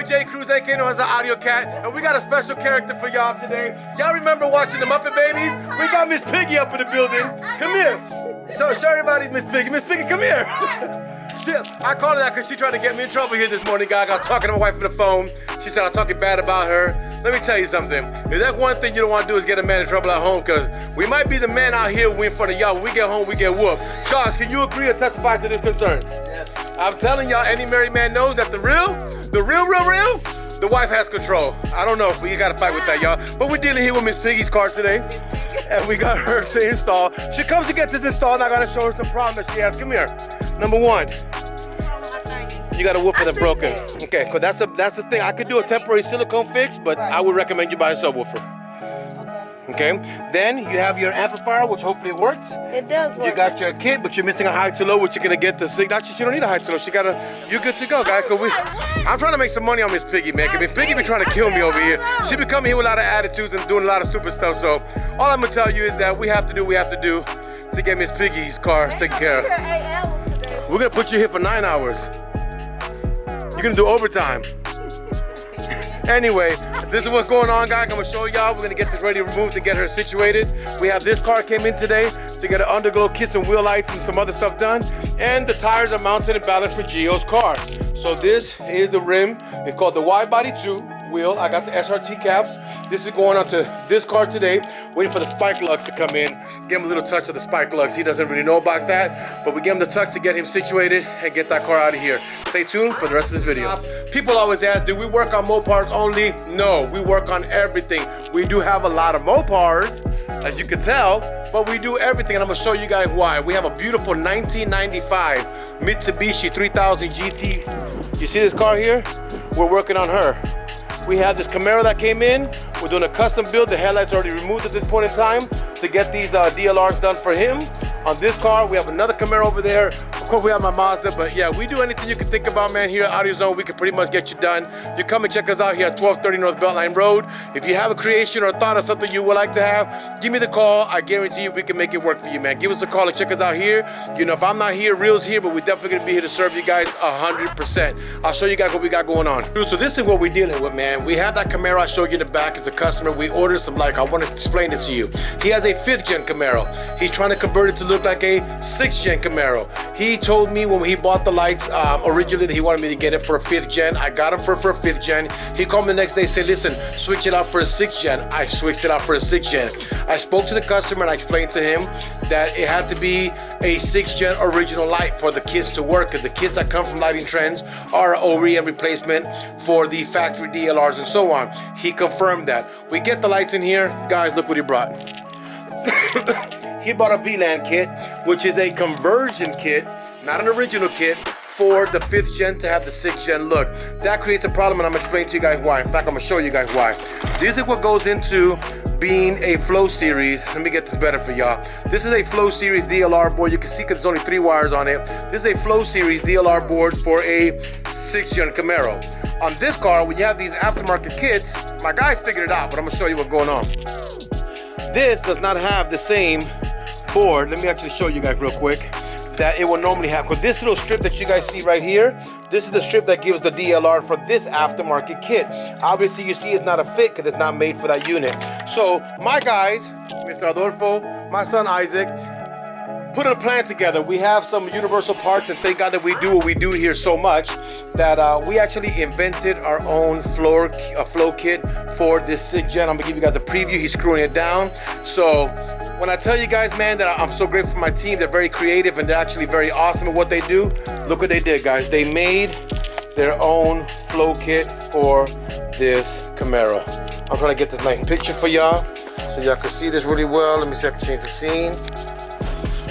J. Cruz, aka known as the Audio Cat, and we got a special character for y'all today. Y'all remember watching the Muppet Babies? We got Miss Piggy up in the building. Come here. Show everybody Miss Piggy. Miss Piggy, come here. I called her that because she tried to get me in trouble here this morning, guy. I got talking to my wife on the phone. She said I'm talking bad about her. Let me tell you something. If that's one thing you don't want to do is get a man in trouble at home, because we might be the man out here in front of y'all. When we get home, we get whooped. Charles, can you agree or testify to this concern? Yes. I'm telling y'all, any married man knows that the real, the wife has control. I don't know if we got to fight with that, y'all. But we're dealing here with Miss Piggy's car today. And we got her to install. She comes to get this installed, and I got to show her some problems that she has. Come here. Number one. You got a woofer that's broken. Okay, because that's the thing. I could do a temporary silicone fix, but I would recommend you buy a subwoofer. Okay. Then you have your amplifier, which hopefully it works. It does work. You got your kit, but you're missing a high to low, which you're gonna get the signal. Actually, you don't need a high to low. You're good to go, guys. I'm trying to make some money on Miss Piggy, man. Miss Piggy be trying to kill me over here. She be coming here with a lot of attitudes and doing a lot of stupid stuff. So all I'm gonna tell you is that we have to do to get Miss Piggy's car taken care of. We're gonna put you here for 9 hours. You're gonna do overtime. Anyway, this is what's going on, guys. I'm gonna show y'all. We're gonna get this ready removed and get her situated. We have this car came in today to get an underglow kit and wheel lights and some other stuff done. And the tires are mounted and balanced for Gio's car. So this is the rim. It's called the Wide Body 2 wheel. I got the SRT caps. This is going onto this car today. Waiting for the spike lugs to come in. Give him a little touch of the spike lugs. He doesn't really know about that, but we give him the touch to get him situated and get that car out of here. Stay tuned for the rest of this video. People always ask, do we work on Mopars only? No, we work on everything. We do have a lot of Mopars, as you can tell, but we do everything, and I'm gonna show you guys why. We have a beautiful 1995 Mitsubishi 3000 GT. You see this car here? We're working on her. We have this Camaro that came in. We're doing a custom build. The headlights are already removed at this point in time to get these DLRs done for him. On this car, we have another Camaro over there. Of course, we have my Mazda, but yeah, we do anything you can think about, man. Here at AUDIOZONE, we can pretty much get you done. You come and check us out here at 1230 North Beltline Road. If you have a creation or a thought of something you would like to have, give me the call. I guarantee you we can make it work for you, man. Give us a call and check us out here. You know, if I'm not here, Real's here, but we're definitely gonna be here to serve you guys 100%. I'll show you guys what we got going on. So this is what we're dealing with, man. We have that Camaro I showed you in the back as a customer. We ordered some, I want to explain this to you. He has a 5th gen Camaro. He's trying to convert it to look like a 6th gen Camaro. He told me when he bought the lights originally that he wanted me to get it for a 5th gen. I got him for a 5th gen. He called me the next day and said, listen, switch it out for a 6th gen. I switched it out for a 6th gen. I spoke to the customer and I explained to him that it had to be a 6th gen original light for the kits to work, because the kits that come from Lighting Trends are OEM replacement for the factory DLRs and so on. He confirmed that. We get the lights in here. Guys, look what he brought. He bought a VLAND kit, which is a conversion kit, not an original kit, for the 5th gen to have the 6th gen look. That creates a problem, and I'm gonna explain to you guys why. In fact, I'm gonna show you guys why. This is what goes into being a Flow Series. Let me get this better for y'all. This is a Flow Series DLR board. You can see because there's only 3 wires on it. This is a Flow Series DLR board for a 6th gen Camaro. On this car, when you have these aftermarket kits, my guys figured it out, but I'm gonna show you what's going on. This does not have the same board. Let me actually show you guys real quick that it will normally have, because this little strip that you guys see right here, this is the strip that gives the DLR for this aftermarket kit. Obviously, you see it's not a fit because it's not made for that unit. So my guys, Mr. Adolfo, my son Isaac, put a plan together. We have some universal parts, and thank God that we do what we do here so much that we actually invented our own flow kit for this 6th gen. I'm gonna give you guys a preview. He's screwing it down. So when I tell you guys, man, that I'm so grateful for my team, they're very creative and they're actually very awesome at what they do. Look what they did, guys. They made their own flow kit for this Camaro. I'm trying to get this nice picture for y'all so y'all can see this really well. Let me see if I can change the scene.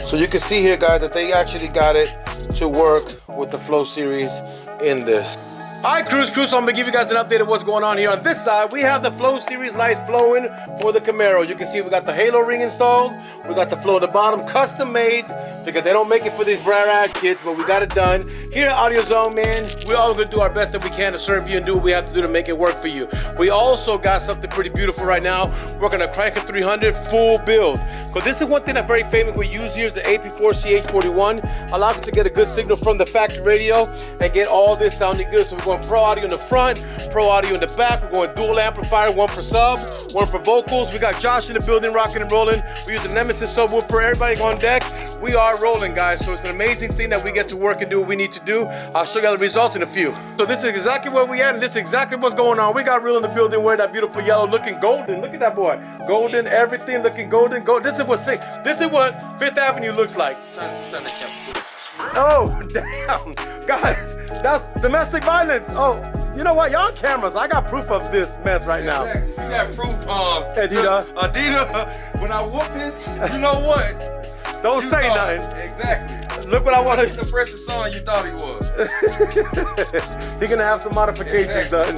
So you can see here, guys, that they actually got it to work with the Flow Series in this. All right, Cruz, so I'm gonna give you guys an update of what's going on here. On this side, we have the Flow Series lights flowing for the Camaro. You can see we got the halo ring installed. We got the flow at the bottom, custom made, because they don't make it for these brand kits, but we got it done. Here at AUDIOZONE, man, we're all gonna do our best that we can to serve you and do what we have to do to make it work for you. We also got something pretty beautiful right now. We're working a Cranker 300 full build. Because this is one thing that's very famous we use here is the AP4CH41. Allows us to get a good signal from the factory radio and get all this sounding good. So we're going pro audio in the front, pro audio in the back. We're going dual amplifier, one for sub, one for vocals. We got Josh in the building rocking and rolling. We use the Nemesis subwoofer. Everybody on deck. We are rolling, guys. So it's an amazing thing that we get to work and do what we need to do. I'll show you the results in a few. So this is exactly where we at, and this is exactly what's going on. We got Reel in the building wearing that beautiful yellow, looking golden. Look at that boy. Golden, everything looking golden. This is what Fifth Avenue looks like. Oh, damn. Guys, that's domestic violence. Oh, you know what? Y'all on cameras. I got proof of this mess right now. You got proof, Adidas. When I whoop this, you know what? Don't say nothing. Exactly. Look what I want to. The freshest son you thought he was. He's gonna have some modifications done.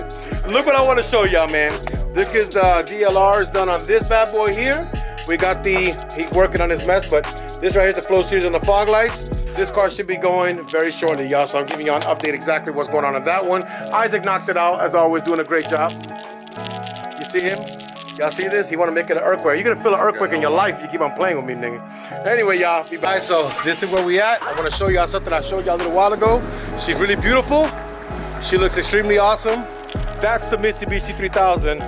Look what I want to show y'all, man. This is the DLR is done on this bad boy here. We got he's working on his mess, but this right here is the flow series on the fog lights. This car should be going very shortly, y'all. So I'm giving y'all an update exactly what's going on that one. Isaac knocked it out, as always, doing a great job. You see him? Y'all see this? He want to make it an earthquake. You're gonna feel an earthquake in your life if you keep on playing with me, nigga. Anyway, y'all, be back. So this is where we at. I want to show y'all something I showed y'all a little while ago. She's really beautiful. She looks extremely awesome. That's the Mitsubishi 3000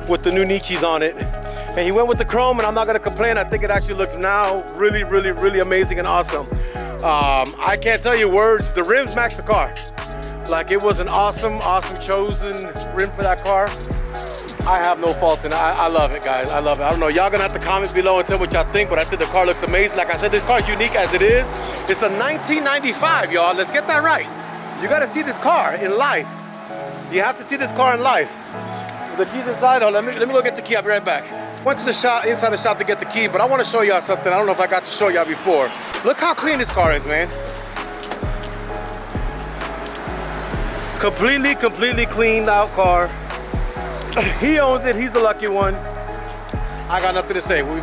with the new Nichis on it. And he went with the chrome, and I'm not gonna complain. I think it actually looks now really, really, really amazing and awesome. I can't tell you words. The rims match the car. Like, it was an awesome, awesome chosen rim for that car. I have no faults in it. I love it, guys. I love it. I don't know. Y'all gonna have to comment below and tell what y'all think, but I think the car looks amazing. Like I said, this car is unique as it is. It's a 1995, y'all. Let's get that right. You gotta see this car in life. You have to see this car in life. The key's inside. Oh, let me go get the key. I'll be right back. Went to the shop, inside the shop to get the key, but I want to show y'all something. I don't know if I got to show y'all before. Look how clean this car is, man. Completely cleaned out car. He owns it. He's the lucky one. I got nothing to say. All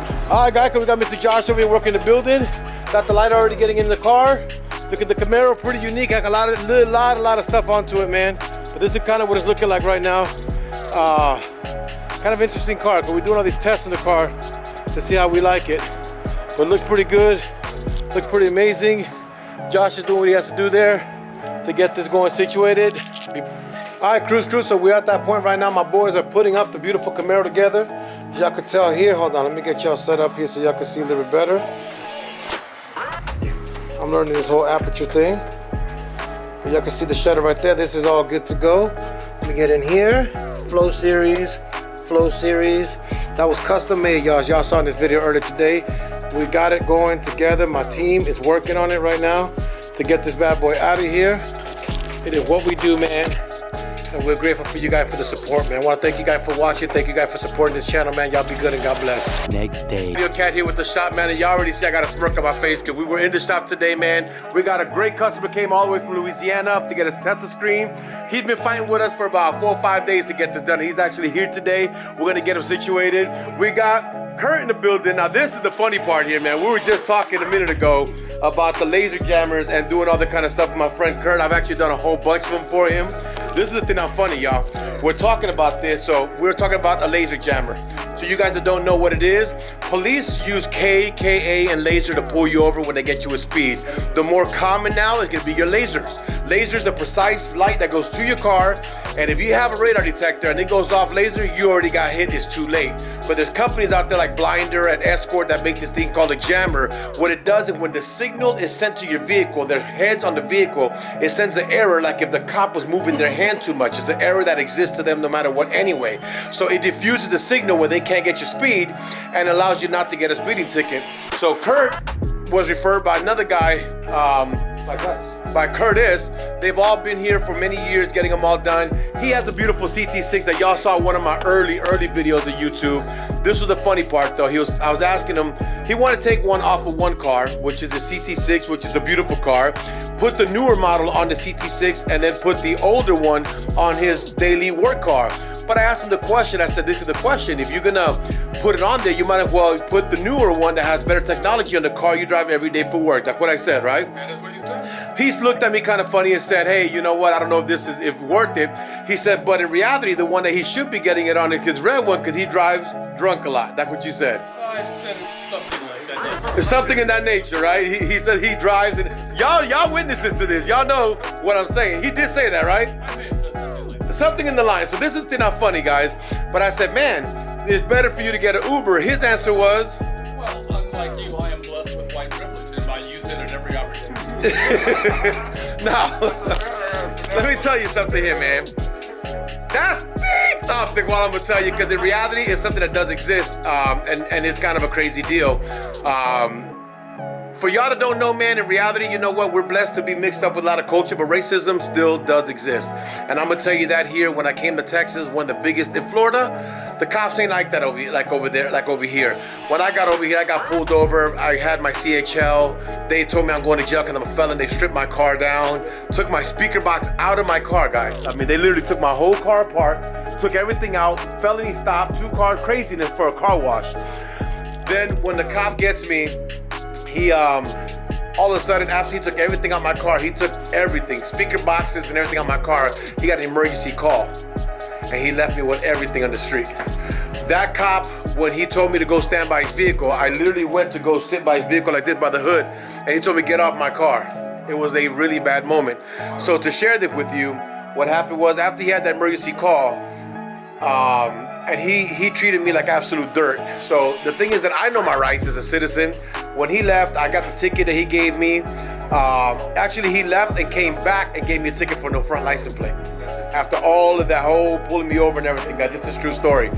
right, guys, we got Mr. Josh over here working the building. Got the light already getting in the car. Look at the Camaro, pretty unique. Got a lot of stuff onto it, man. But this is kind of what it's looking like right now. Kind of interesting car, because we're doing all these tests in the car to see how we like it. But it looks pretty good. Looks pretty amazing. Josh is doing what he has to do there to get this going situated. All right, cruise. So we're at that point right now. My boys are putting up the beautiful Camaro together. Y'all can tell here. Hold on, let me get y'all set up here so y'all can see a little bit better. I'm learning this whole aperture thing. But y'all can see the shutter right there. This is all good to go. Let me get in here. Flow series. That was custom made, y'all. Y'all saw in this video earlier today. We got it going together. My team is working on it right now to get this bad boy out of here. It is what we do, man. And we're grateful for you guys for the support, man. I want to thank you guys for watching. Thank you guys for supporting this channel, man. Y'all be good and God bless. Next day. Cat here with the shop, man. And y'all already see I got a smirk on my face because we were in the shop today, man. We got a great customer, came all the way from Louisiana to get his Tesla screen. He's been fighting with us for about 4 or 5 days to get this done. He's actually here today. We're going to get him situated. We got Kurt in the building. Now, this is the funny part here, man. We were just talking a minute ago about the laser jammers and doing all the kind of stuff with my friend Kurt. I've actually done a whole bunch of them for him. This is the thing that's funny, y'all. We're talking about this, so we're talking about a laser jammer. So you guys that don't know what it is, police use K, KA, and laser to pull you over when they get you with speed. The more common now is gonna be your lasers. Lasers, a precise light that goes to your car, and if you have a radar detector and it goes off laser, you already got hit, it's too late. But there's companies out there like Blinder and Escort that make this thing called a jammer. What it does is when the signal is sent to your vehicle, their heads on the vehicle, it sends an error like if the cop was moving their hand too much. It's an error that exists to them no matter what anyway. So it diffuses the signal where they can't get your speed and allows you not to get a speeding ticket. So Kurt was referred by another guy, like us, by Curtis. They've all been here for many years getting them all done. He has a beautiful CT6 that y'all saw in one of my early videos of YouTube. This was the funny part though. I was asking him, he wanted to take one off of one car, which is the CT6, which is a beautiful car, put the newer model on the CT6 and then put the older one on his daily work car. But I asked him the question, I said, this is the question, if you're gonna put it on there, you might as well put the newer one that has better technology on the car you drive every day for work. That's what I said, right? That's what you said? He's looked at me kind of funny and said, hey, you know what? I don't know if this is if worth it. He said, but in reality, the one that he should be getting it on is his red one because he drives drunk a lot. That's what you said. I said something like that. It's something in that nature, right? He said he drives, and y'all witnesses to this. Y'all know what I'm saying. He did say that, right? I may have said something like that. Something in the line. So this is not funny, guys. But I said, man, it's better for you to get an Uber. His answer was, Well, unlike you, I am blessed with white privilege, and I use it at every opportunity. now, let me tell you something here, man. That's something what I'm gonna tell you, because in reality, it's something that does exist, and it's kind of a crazy deal. For y'all that don't know, man, in reality, you know what? We're blessed to be mixed up with a lot of culture, but racism still does exist. And I'm gonna tell you that here, when I came to Texas, one of the biggest in Florida, the cops ain't like that over here. When I got over here, I got pulled over. I had my CHL. They told me I'm going to jail because I'm a felon. They stripped my car down, took my speaker box out of my car, guys. I mean, they literally took my whole car apart, took everything out, felony stop, 2 car craziness for a car wash. Then when the cop gets me, he all of a sudden, after he took everything out my car, he took everything, speaker boxes and everything out my car. He got an emergency call, and he left me with everything on the street. That cop, when he told me to go stand by his vehicle, I literally went to go sit by his vehicle like this by the hood, and he told me get off my car. It was a really bad moment. So to share this with you, what happened was, after he had that emergency call, and he treated me like absolute dirt. So the thing is that I know my rights as a citizen. When he left, I got the ticket that he gave me. Actually, he left and came back and gave me a ticket for no front license plate. After all of that whole pulling me over and everything, guys, this is a true story.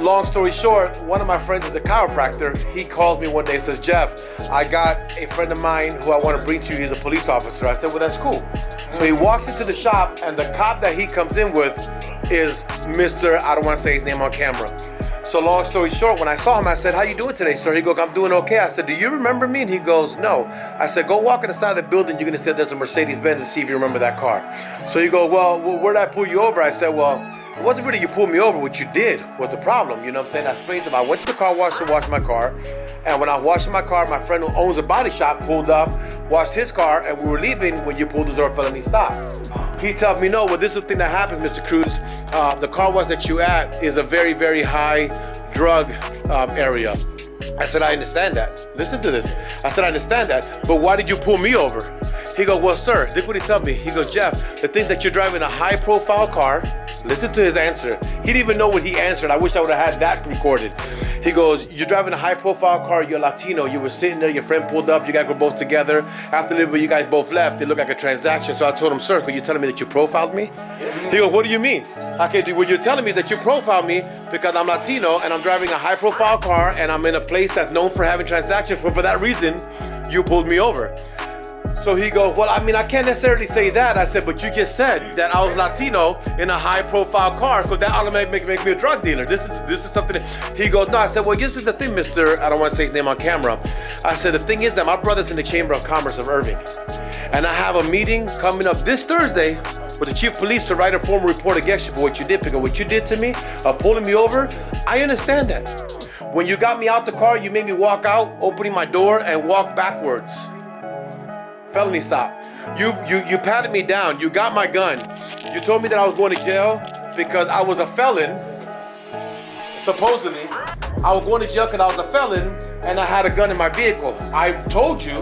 Long story short, one of my friends is a chiropractor. He calls me one day and says, Jeff, I got a friend of mine who I want to bring to you. He's a police officer. I said, well, that's cool. So he walks into the shop, and the cop that he comes in with is Mr. I don't want to say his name on camera. So long story short, when I saw him, I said, how you doing today, sir? He goes, I'm doing okay. I said, do you remember me? And he goes, no. I said, go walk on the side of the building. You're going to see there's a Mercedes-Benz and see if you remember that car. So he goes, well, where'd I pull you over? I said, well, it wasn't really you pulled me over. What you did was the problem. You know what I'm saying? I explained to him. I went to the car wash to wash my car. And when I was washing my car, my friend who owns a body shop pulled up, washed his car, and we were leaving when you pulled us over felony stop. He told me, no, well, this is the thing that happened, Mr. Cruz. The car wash that you at is a very, very high drug area. I said, I understand that. Listen to this. I said, I understand that, but why did you pull me over? He goes, well, sir, look what he told me. He goes, Jeff, the thing that you're driving a high-profile car. Listen to his answer. He didn't even know what he answered. I wish I would have had that recorded. He goes, you're driving a high-profile car. You're Latino. You were sitting there. Your friend pulled up. You guys were both together. After a little bit, you guys both left. It looked like a transaction. So I told him, sir, are you telling me that you profiled me? He goes, what do you mean? Okay, well, you're telling me that you profiled me because I'm Latino and I'm driving a high-profile car and I'm in a place that's known for having transactions. For that reason, you pulled me over. So he goes, well, I mean, I can't necessarily say that. I said, but you just said that I was Latino in a high-profile car, because that automatically make me a drug dealer. This is something that, he goes, no. I said, well, this is the thing, Mr. I don't want to say his name on camera. I said, the thing is that my brother's in the Chamber of Commerce of Irving, and I have a meeting coming up this Thursday with the chief of police to write a formal report against you for what you did, because what you did to me, pulling me over, I understand that. When you got me out the car, you made me walk out, opening my door, and walk backwards. Felony stop. You patted me down. You got my gun. You told me that I was going to jail because I was a felon. Supposedly, I was going to jail because I was a felon and I had a gun in my vehicle. I told you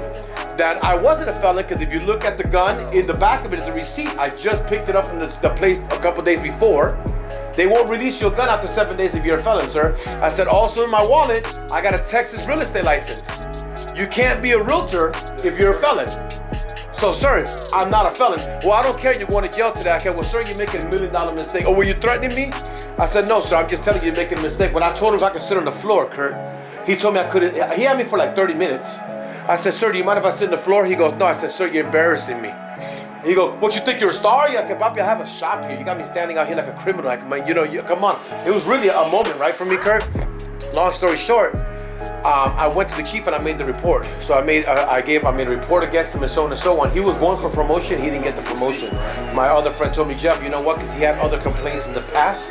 that I wasn't a felon because if you look at the gun, in the back of it is a receipt. I just picked it up from the place a couple days before. They won't release your gun after 7 days if you're a felon, sir. I said, also in my wallet, I got a Texas real estate license. You can't be a realtor if you're a felon. So, sir, I'm not a felon. Well, I don't care. You're going to jail today. I said, well, sir, you're making $1 million mistake. Oh, were you threatening me? I said, no, sir. I'm just telling you you're making a mistake. When I told him if I could sit on the floor, Kurt, he told me I couldn't. He had me for like 30 minutes. I said, sir, do you mind if I sit on the floor? He goes, no. I said, sir, you're embarrassing me. He goes, what, you think you're a star? Yeah, papi, I have a shop here. You got me standing out here like a criminal. Like, come on. It was really a moment, right, for me, Kurt? Long story short, I went to the chief and I made the report. So I made a report against him and so on and so on. He was going for promotion. He didn't get the promotion. My other friend told me, Jeff, you know what? Because he had other complaints in the past.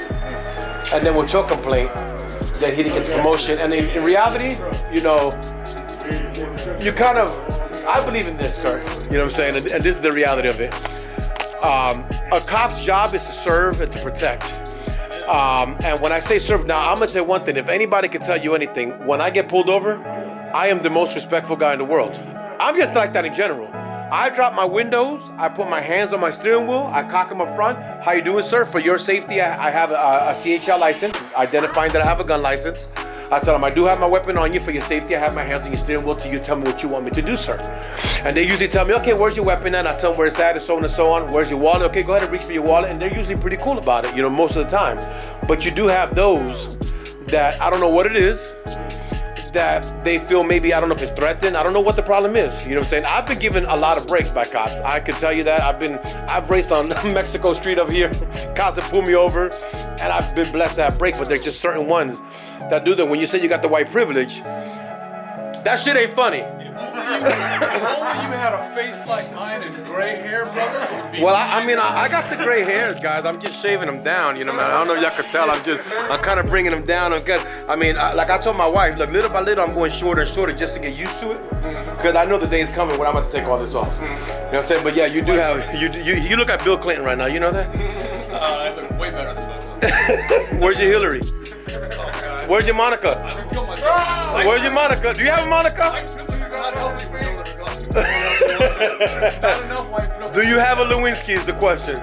And then with your complaint, that he didn't get the promotion. And in reality, you kind of I believe in this, Kurt. You know what I'm saying? And this is the reality of it. A cop's job is to serve and to protect. And when I say serve, now I'm gonna say one thing. If anybody can tell you anything, when I get pulled over, I am the most respectful guy in the world. I'm just like that in general. I drop my windows, I put my hands on my steering wheel, I cock them up front. How you doing, sir? For your safety, I have a CHL license, identifying that I have a gun license. I tell them, I do have my weapon on you. For your safety, I have my hands on your steering wheel till you tell me what you want me to do, sir. And they usually tell me, okay, where's your weapon at? I tell them where it's at, and so on and so on. Where's your wallet? Okay, go ahead and reach for your wallet. And they're usually pretty cool about it, you know, most of the time. But you do have those that, I don't know what it is, that they feel maybe, I don't know if it's threatened. I don't know what the problem is. You know what I'm saying? I've been given a lot of breaks by cops. I can tell you that. I've raced on Mexico Street up here. Cops have pulled me over, and I've been blessed to have breaks, but there's just certain ones that do that. When you say you got the white privilege, that shit ain't funny. If only you had a face like mine and gray hair, brother. Well, I got the gray hairs, guys. I'm just shaving them down, you know, man. I don't know if y'all can tell. I'm kind of bringing them down. Like I told my wife, look, little by little, I'm going shorter and shorter just to get used to it, because I know the day is coming when I'm about to take all this off. You know what I'm saying? But yeah, you do have, you look at Bill Clinton right now. You know that? I look way better than Bill Clinton. Where's your Hillary? Okay. Where's your Monica? I can kill myself. Where's your Monica? Do you have a Monica? Not enough white privilege. Do you have a Lewinsky is the question.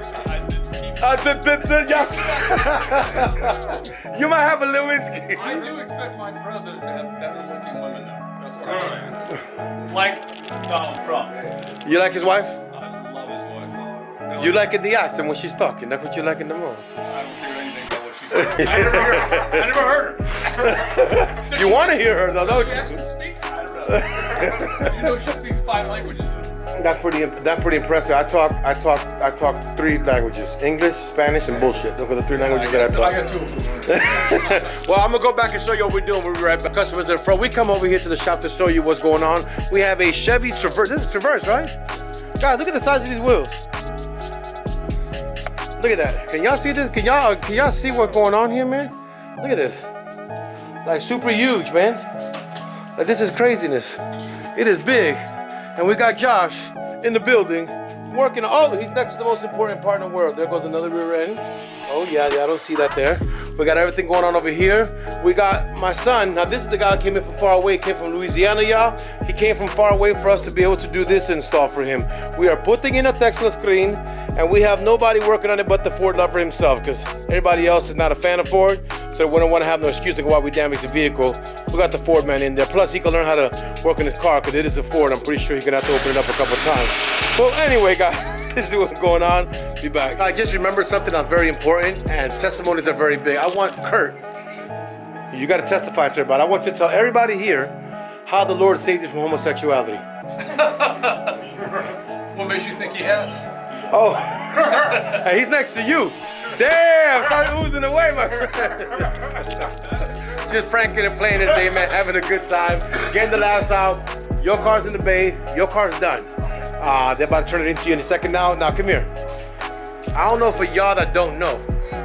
Yes. You might have a Lewinsky. I do expect my president to have better looking women now. That's what I'm saying. Like Donald Trump. You like his wife? I love his wife. You like the accent when she's talking. That's what you like in the most. I don't hear anything about what she said. I never heard her. You want to hear her though, Does don't she you? actually speak? I don't know. You know she speaks 5 languages. That's pretty impressive. I talk 3 languages: English, Spanish, and bullshit. Those are the 3 languages that I talk. I got 2 of them. Well, I'm gonna go back and show you what we're doing. We'll be right back. Customers in the front. We come over here to the shop to show you what's going on. We have a Chevy Traverse. This is Traverse, right? Guys, look at the size of these wheels. Look at that. Can y'all see this? Can y'all see what's going on here, man? Look at this. Like super huge, man. Like this is craziness. It is big. And we got Josh in the building working. Oh, he's next to the most important part in the world. There goes another rear end. Oh yeah, I don't see that there. We got everything going on over here. We got my son. Now this is the guy who came in from far away. He came from Louisiana, y'all. He came from far away for us to be able to do this install for him. We are putting in a Tesla screen, and we have nobody working on it but the Ford lover himself, because everybody else is not a fan of Ford, so we don't want to have no excuse to go while we damage the vehicle. We got the Ford man in there. Plus, he can learn how to work in his car, because it is a Ford. I'm pretty sure he's gonna have to open it up a couple times. Well, anyway, guys, this is what's going on. Be back. I just remembered something that's very important, and testimonies are very big. I want Kurt, you got to testify to everybody. I want you to tell everybody here how the Lord saved you from homosexuality. What makes you think he has? Oh, hey, he's next to you. Damn, start oozing away, my friend. Just pranking and playing today, man, having a good time, getting the laughs out. Your car's in the bay, your car's done. They're about to turn it into you in a second now. Now, come here. I don't know for y'all that don't know,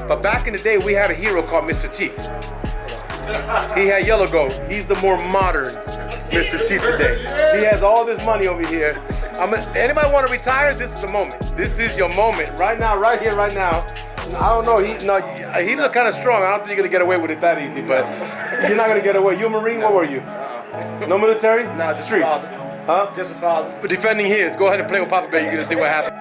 but back in the day, we had a hero called Mr. T. He had yellow gold. He's the more modern Mr. T today. He has all this money over here. Anybody want to retire? This is the moment. This is your moment. Right now, right here, right now. I don't know. He looked kind of strong. I don't think you're going to get away with it that easy, but you're not going to get away. You a Marine? What were you? No military? No, just Streets. a father. Huh? Just a father. For defending his. Go ahead and play with Papa Bear. You're going to see what happens.